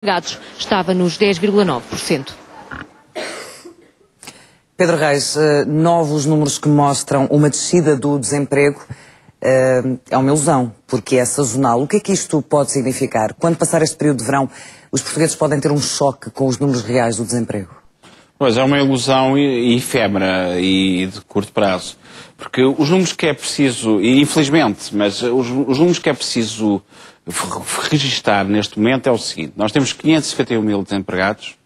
desempregados estava nos 10,9%. Pedro Reis, novos números que mostram uma descida do desemprego é uma ilusão, porque é sazonal. O que é que isto pode significar? Quando passar este período de verão, os portugueses podem ter um choque com os números reais do desemprego? Pois, é uma ilusão efêmera e de curto prazo. Porque os números que é preciso, e infelizmente, mas os números que é preciso registar neste momento é o seguinte: nós temos 551 mil desempregados,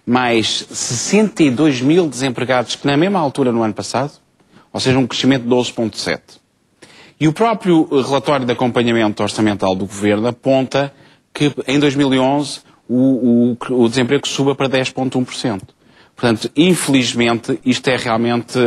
mais 62 mil desempregados que na mesma altura no ano passado, ou seja, um crescimento de 12,7%. E o próprio relatório de acompanhamento orçamental do Governo aponta que em 2011 o desemprego suba para 10,1%. Portanto, infelizmente, isto é realmente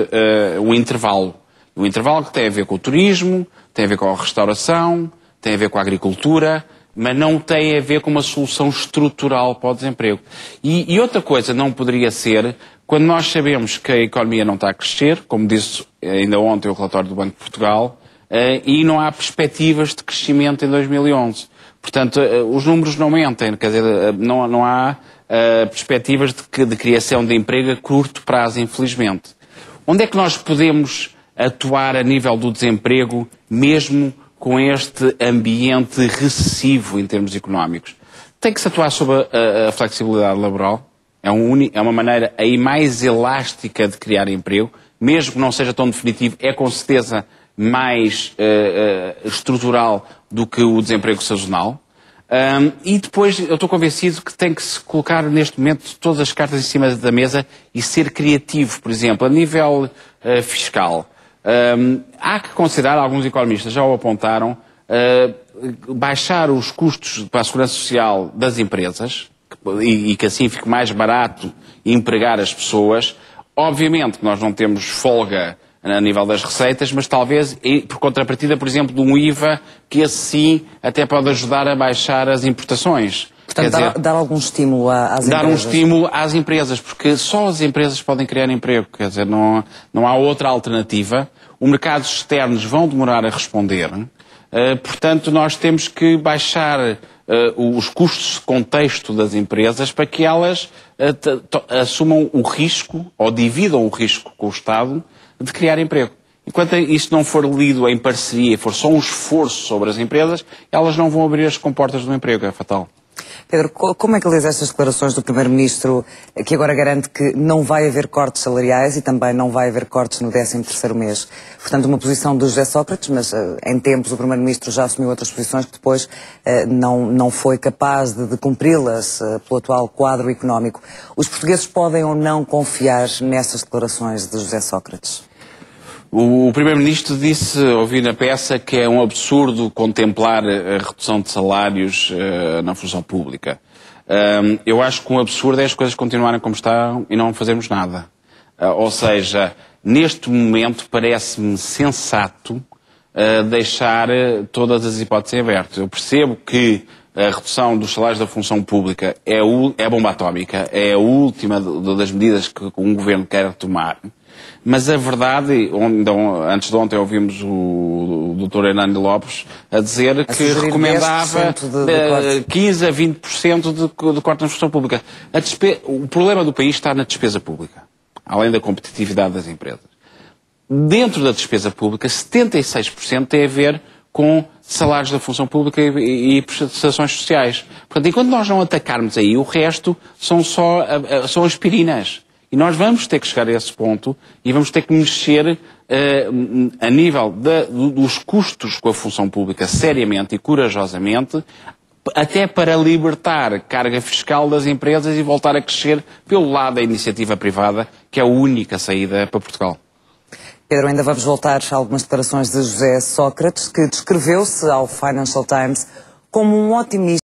um intervalo. Um intervalo que tem a ver com o turismo, tem a ver com a restauração, tem a ver com a agricultura, mas não tem a ver com uma solução estrutural para o desemprego. E outra coisa não poderia ser, quando nós sabemos que a economia não está a crescer, como disse ainda ontem o relatório do Banco de Portugal, e não há perspectivas de crescimento em 2011. Portanto, os números não mentem, quer dizer, não há perspectivas de criação de emprego a curto prazo, infelizmente. Onde é que nós podemos atuar a nível do desemprego, mesmo com este ambiente recessivo em termos económicos? Tem que se atuar sobre a flexibilidade laboral. É uma maneira aí mais elástica de criar emprego, mesmo que não seja tão definitivo, é com certeza mais estrutural do que o desemprego sazonal. E depois eu estou convencido que tem que se colocar neste momento todas as cartas em cima da mesa e ser criativo, por exemplo, a nível fiscal. Há que considerar, alguns economistas já o apontaram, baixar os custos para a segurança social das empresas e que assim fique mais barato empregar as pessoas. Obviamente que nós não temos folga a nível das receitas, mas talvez, por contrapartida, por exemplo, de um IVA, que assim até pode ajudar a baixar as importações. Portanto, dar algum estímulo às empresas. Dar um estímulo às empresas, porque só as empresas podem criar emprego, quer dizer, não há outra alternativa. Os mercados externos vão demorar a responder. Portanto, nós temos que baixar os custos de contexto das empresas para que elas assumam o risco, ou dividam o risco com o Estado, de criar emprego. Enquanto isso não for lido em parceria e for só um esforço sobre as empresas, elas não vão abrir as comportas do emprego, é fatal. Pedro, como é que lês estas declarações do Primeiro-Ministro, que agora garante que não vai haver cortes salariais e também não vai haver cortes no 13º mês? Portanto, uma posição do José Sócrates, mas em tempos o Primeiro-Ministro já assumiu outras posições que depois não foi capaz de cumpri-las pelo atual quadro económico. Os portugueses podem ou não confiar nessas declarações de José Sócrates? O Primeiro-Ministro disse, ouvi na peça, que é um absurdo contemplar a redução de salários na função pública. Eu acho que um absurdo é as coisas continuarem como estão e não fazermos nada. Ou seja, neste momento parece-me sensato deixar todas as hipóteses abertas. Eu percebo que a redução dos salários da função pública é a bomba atómica, é a última das medidas que um governo quer tomar. Mas a verdade, antes de ontem ouvimos o Dr. Hernando Lopes a dizer que recomendava 15% a 20% de corte na função pública. O problema do país está na despesa pública, além da competitividade das empresas. Dentro da despesa pública, 76% tem a ver com salários da função pública e prestações sociais. Portanto, enquanto nós não atacarmos aí, o resto são aspirinas. E nós vamos ter que chegar a esse ponto e vamos ter que mexer a nível dos custos com a função pública seriamente e corajosamente, até para libertar carga fiscal das empresas e voltar a crescer pelo lado da iniciativa privada, que é a única saída para Portugal. Pedro, ainda vamos voltar a algumas declarações de José Sócrates, que descreveu-se ao Financial Times como um otimista.